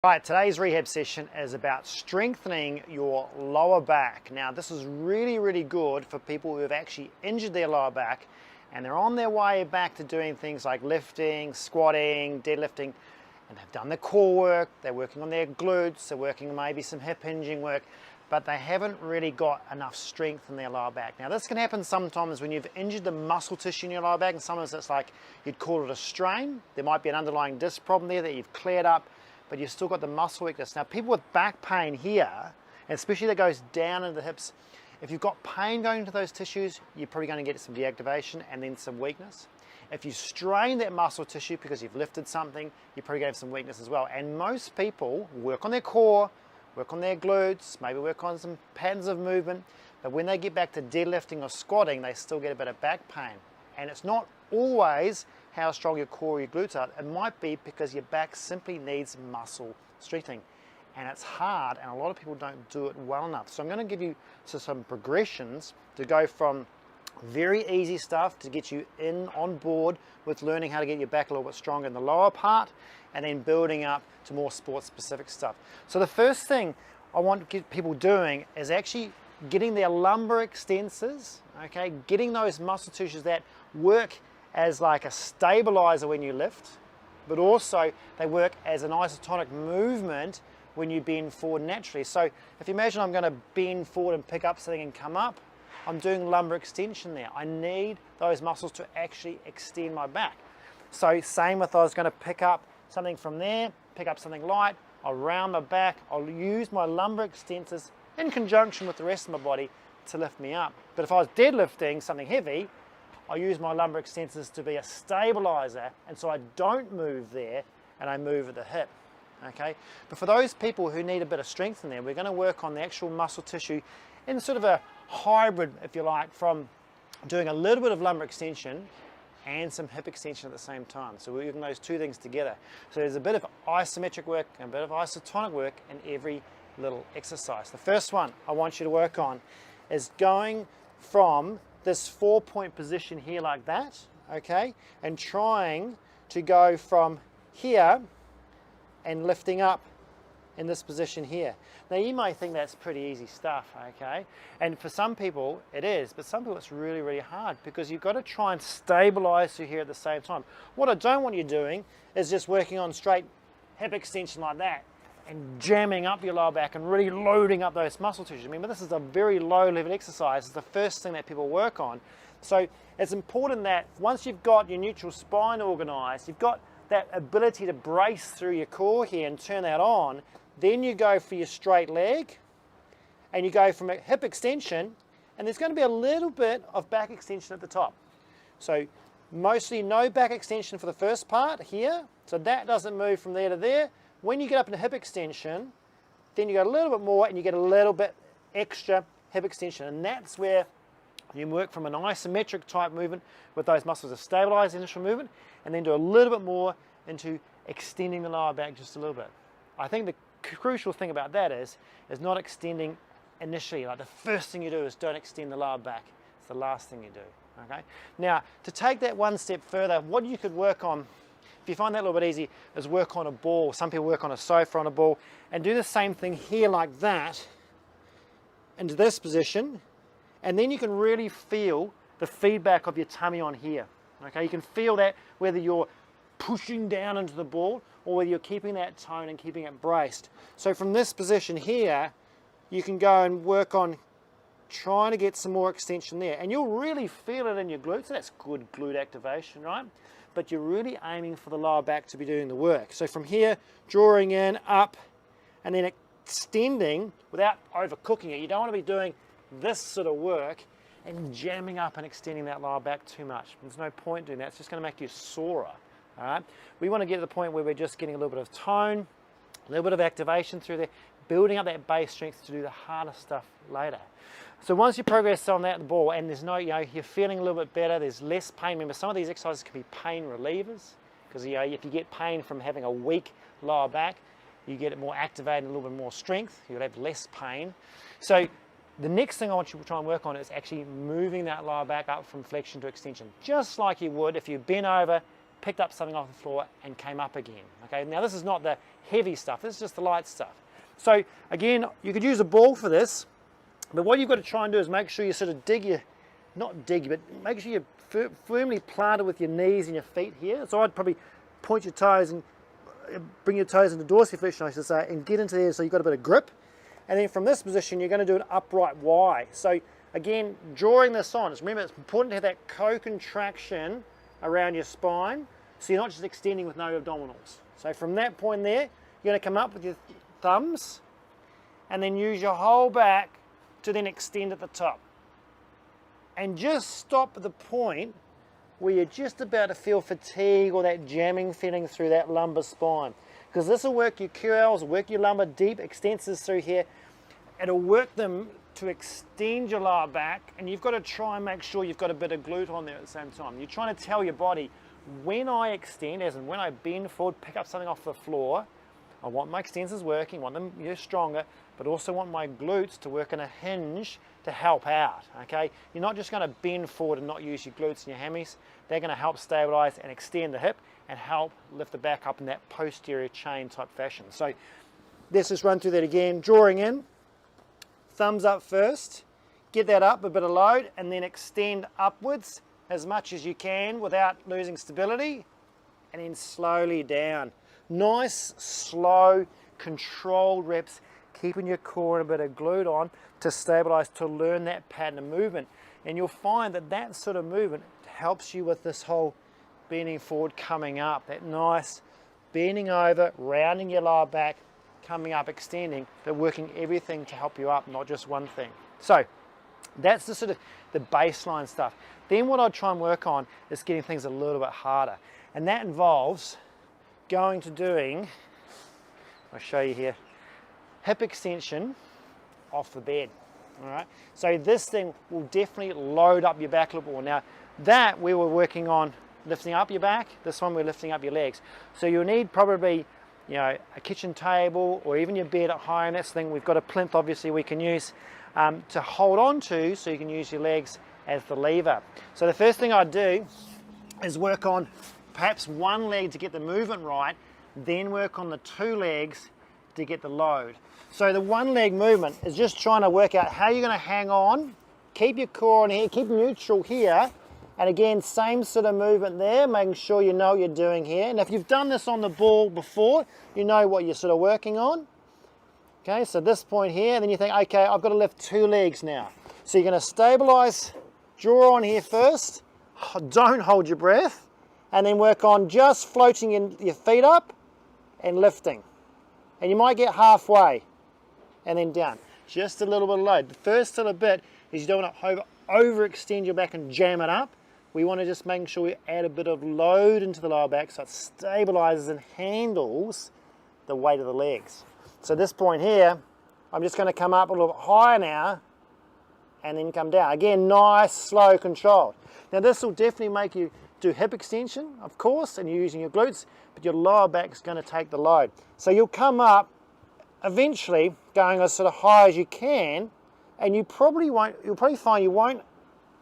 Right, today's rehab session is about strengthening your lower back. Now, this is really good for people who have actually injured their lower back and they're on their way back to doing things like lifting, squatting, deadlifting, and they've done the core work, they're working on their glutes, they're working on maybe some hip hinging work, but they haven't really got enough strength in their lower back. Now, this can happen sometimes when you've injured the muscle tissue in your lower back, and sometimes it's like you'd call it a strain. There might be an underlying disc problem there that you've cleared up, but you've still got the muscle weakness. Now, people with back pain here, and especially that goes down into the hips, if you've got pain going into those tissues, you're probably going to get some deactivation and then some weakness. If you strain that muscle tissue because you've lifted something, you're probably going to have some weakness as well. And most people work on their core, work on their glutes, maybe work on some patterns of movement, but when they get back to deadlifting or squatting, they still get a bit of back pain. And it's not always how strong your core or your glutes are. It might be because your back simply needs muscle strengthening. And it's hard, and a lot of people don't do it well enough. So I'm going to give you some progressions to go from very easy stuff to get you on board with learning how to get your back a little bit stronger in the lower part, and then building up to more sports specific stuff. So the first thing I want to get people doing is actually getting their lumbar extensors, okay, getting those muscle tissues that work as like a stabilizer when you lift, but also they work as an isotonic movement when you bend forward naturally. So if you imagine I'm going to bend forward and pick up something and come up, I'm doing lumbar extension there. I need those muscles to actually extend my back. So same with I was going to pick up something from there, pick up something light, I'll round my back, I'll use my lumbar extensors in conjunction with the rest of my body to lift me up. But if I was deadlifting something heavy, I use my lumbar extensors to be a stabilizer, and so I don't move there and I move at the hip. Okay, but for those people who need a bit of strength in there, we're going to work on the actual muscle tissue in sort of a hybrid, if you like, from doing a little bit of lumbar extension and some hip extension at the same time. So we're using those two things together. So there's a bit of isometric work and a bit of isotonic work in every little exercise. The first one I want you to work on is going from this 4-point position here like that, okay, and trying to go from here and lifting up in this position here. Now you might think that's pretty easy stuff, okay, and for some people it is, but some people it's really hard because you've got to try and stabilize through here at the same time. What I don't want you doing is just working on straight hip extension like that and jamming up your lower back and really loading up those muscle tissues. Remember, this is a very low level exercise. It's the first thing that people work on. So it's important that once you've got your neutral spine organized, you've got that ability to brace through your core here and turn that on, then you go for your straight leg and you go from a hip extension, and there's going to be a little bit of back extension at the top. So mostly no back extension for the first part here, so that doesn't move from there to there. When you get up into hip extension, then you go a little bit more and you get a little bit extra hip extension, and that's where you work from an isometric type movement with those muscles to stabilize the initial movement, and then do a little bit more into extending the lower back just a little bit. I think the crucial thing about that is not extending initially. Like the first thing you do is don't extend the lower back. It's the last thing you do, okay? Now, to take that one step further, what you could work on, if you find that a little bit easy, is work on a ball. Some people work on a sofa on a ball, and do the same thing here like that, into this position, and then you can really feel the feedback of your tummy on here. Okay, you can feel that whether you're pushing down into the ball or whether you're keeping that tone and keeping it braced. So from this position here, you can go and work on trying to get some more extension there, and you'll really feel it in your glutes. That's good glute activation, right? But you're really aiming for the lower back to be doing the work. So from here, drawing in, up, and then extending without overcooking it. You don't want to be doing this sort of work and jamming up and extending that lower back too much. There's no point doing that. It's just going to make you sorer. All right? We want to get to the point where we're just getting a little bit of tone, a little bit of activation through there, building up that base strength to do the harder stuff later. So once you progress on that ball and there's no, you're feeling a little bit better, there's less pain. Remember, some of these exercises can be pain relievers because if you get pain from having a weak lower back, you get it more activated and a little bit more strength, you'll have less pain. So the next thing I want you to try and work on is actually moving that lower back up from flexion to extension, just like you would if you bent over picked up something off the floor and came up again. Okay, now this is not the heavy stuff, this is just the light stuff. So again, you could use a ball for this, but what you've got to try and do is make sure you sort of not dig, but make sure you're firmly planted with your knees and your feet here. So I'd probably point your toes and bring your toes into dorsiflexion, I should say, and get into there so you've got a bit of grip. And then from this position, you're going to do an upright Y. So again, drawing this on, remember it's important to have that co-contraction around your spine, so you're not just extending with no abdominals. So from that point there, you're going to come up with your thumbs, and then use your whole back to then extend at the top. And just stop at the point where you're just about to feel fatigue or that jamming feeling through that lumbar spine. Because this will work your QLs, work your lumbar deep extensors through here. It'll work them to extend your lower back, and you've got to try and make sure you've got a bit of glute on there at the same time. You're trying to tell your body, when I extend, as in when I bend forward, pick up something off the floor, I want my extensors working, want them stronger, but also want my glutes to work in a hinge to help out, okay? You're not just going to bend forward and not use your glutes and your hammies. They're going to help stabilize and extend the hip and help lift the back up in that posterior chain type fashion. So let's just run through that again. Drawing in, thumbs up first, get that up, a bit of load, and then extend upwards as much as you can without losing stability, and then slowly down. Nice, slow, controlled reps, keeping your core and a bit of glute on to stabilize, to learn that pattern of movement. And you'll find that that sort of movement helps you with this whole bending forward, coming up, that nice bending over, rounding your lower back, coming up, extending, but working everything to help you up, not just one thing. So that's the sort of the baseline stuff. Then what I'd try and work on is getting things a little bit harder. And that involves going to doing, I'll show you here, hip extension off the bed. All right, so this thing will definitely load up your back a little more. Now that we were working on lifting up your back, this one we're lifting up your legs. So you'll need probably, you know, a kitchen table or even your bed at home. That's the thing. We've got a plinth obviously we can use to hold on to, so you can use your legs as the lever. So the first thing I'd do is work on perhaps one leg to get the movement right, then work on the two legs to get the load. So the one leg movement is just trying to work out how you're going to hang on, keep your core on here, keep neutral here, and again same sort of movement there, making sure you know what you're doing here. And if you've done this on the ball before, you know what you're sort of working on. Okay, so this point here, and then you think, okay, I've got to lift two legs now. So you're going to stabilize, draw on here first, don't hold your breath, and then work on just floating your feet up and lifting. And you might get halfway and then down. Just a little bit of load. The first little bit is you don't want to overextend your back and jam it up. We want to just make sure we add a bit of load into the lower back so it stabilizes and handles the weight of the legs. So this point here, I'm just going to come up a little bit higher now and then come down. Again, nice, slow, controlled. Now this will definitely make you do hip extension, of course, and you're using your glutes, but your lower back is going to take the load. So you'll come up eventually going as sort of high as you can, and you'll probably find you won't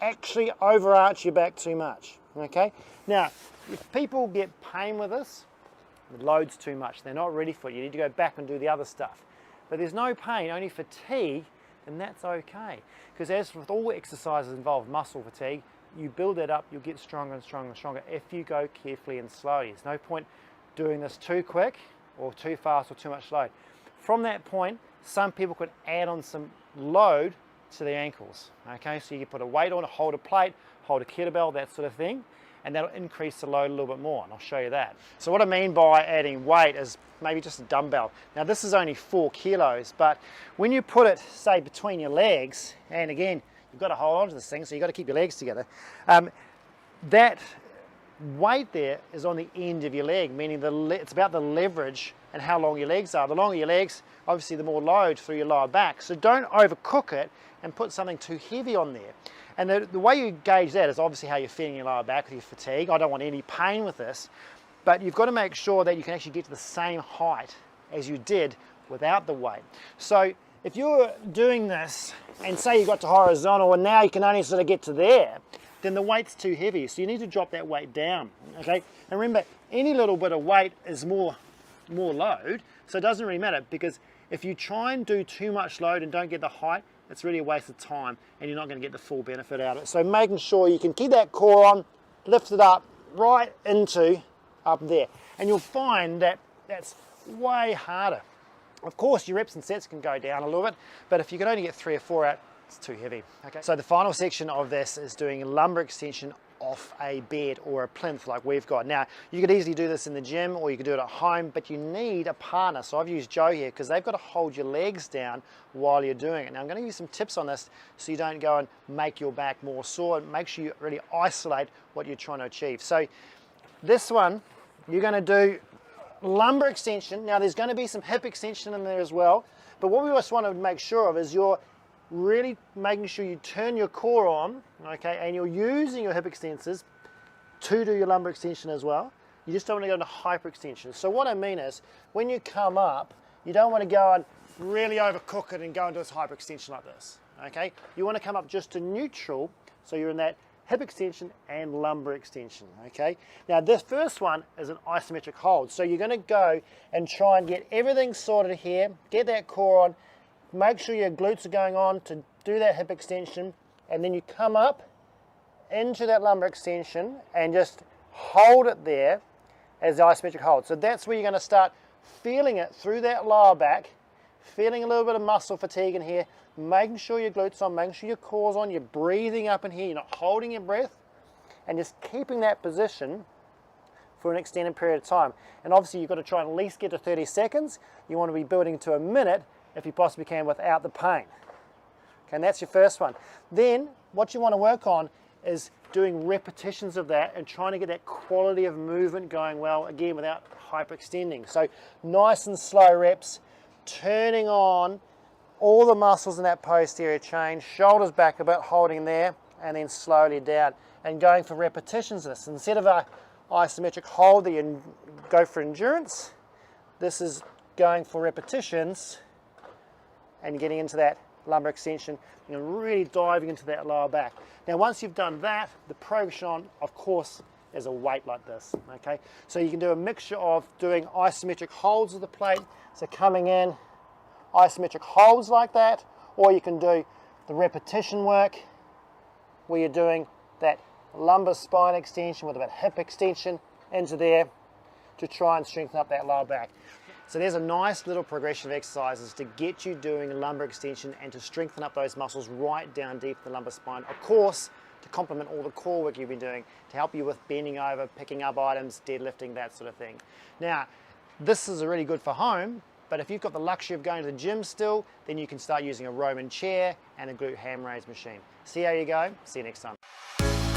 actually overarch your back too much, okay? Now, if people get pain with this, the load's too much, they're not ready for it, you need to go back and do the other stuff. But there's no pain, only fatigue, then that's okay. Because as with all exercises involve muscle fatigue, you build it up, you'll get stronger and stronger and stronger if you go carefully and slowly. There's no point doing this too quick or too fast or too much load. From that point, some people could add on some load to their ankles. Okay, so you can put a weight on, hold a plate, hold a kettlebell, that sort of thing, and that'll increase the load a little bit more, and I'll show you that. So what I mean by adding weight is maybe just a dumbbell. Now this is only 4 kilos, but when you put it, say, between your legs, and again, you've got to hold on to this thing, so you've got to keep your legs together. That weight there is on the end of your leg, meaning it's about the leverage and how long your legs are. The longer your legs, obviously the more load through your lower back. So don't overcook it and put something too heavy on there. And the way you gauge that is obviously how you're feeling your lower back with your fatigue. I don't want any pain with this, but you've got to make sure that you can actually get to the same height as you did without the weight. So if you're doing this and say you got to horizontal and now you can only sort of get to there, then the weight's too heavy. So you need to drop that weight down, okay? And remember, any little bit of weight is more load, so it doesn't really matter, because if you try and do too much load and don't get the height, it's really a waste of time and you're not going to get the full benefit out of it. So making sure you can keep that core on, lift it up right into up there, and you'll find that that's way harder. Of course, your reps and sets can go down a little bit, but if you can only get 3 or 4 out, it's too heavy. Okay. So the final section of this is doing a lumbar extension off a bed or a plinth like we've got. Now, you could easily do this in the gym or you could do it at home, but you need a partner. So I've used Joe here because they've got to hold your legs down while you're doing it. Now I'm going to give you some tips on this so you don't go and make your back more sore. Make sure you really isolate what you're trying to achieve. So this one, you're going to do lumbar extension. Now there's going to be some hip extension in there as well, but what we just want to make sure of is you're really making sure you turn your core on, okay, and you're using your hip extensors to do your lumbar extension as well. You just don't want to go into hyperextension. So what I mean is, when you come up, you don't want to go and really overcook it and go into this hyperextension like this, okay? You want to come up just to neutral, so you're in that hip extension and lumbar extension, okay? Now this first one is an isometric hold. So you're going to go and try and get everything sorted here, get that core on, make sure your glutes are going on to do that hip extension, and then you come up into that lumbar extension and just hold it there as the isometric hold. So that's where you're going to start feeling it through that lower back, feeling a little bit of muscle fatigue in here, making sure your glutes on, making sure your core's on, you're breathing up in here, you're not holding your breath, and just keeping that position for an extended period of time. And obviously you've got to try and at least get to 30 seconds. You want to be building to a minute if you possibly can without the pain. Okay, and that's your first one. Then what you want to work on is doing repetitions of that and trying to get that quality of movement going well, again, without hyperextending. So nice and slow reps, turning on all the muscles in that posterior chain, shoulders back a bit, holding there, and then slowly down, and going for repetitions of this. Instead of a isometric hold that you go for endurance, this is going for repetitions and getting into that lumbar extension and really diving into that lower back. Now once you've done that, the progression on, of course, is a weight like this, okay? So you can do a mixture of doing isometric holds of the plate, so coming in, isometric holds like that, or you can do the repetition work where you're doing that lumbar spine extension with a bit hip extension into there to try and strengthen up that lower back. So there's a nice little progression of exercises to get you doing a lumbar extension and to strengthen up those muscles right down deep in the lumbar spine. Of course, to complement all the core work you've been doing, to help you with bending over, picking up items, deadlifting, that sort of thing. Now, this is really good for home, but if you've got the luxury of going to the gym still, then you can start using a Roman chair and a glute ham raise machine. See how you go. See you next time.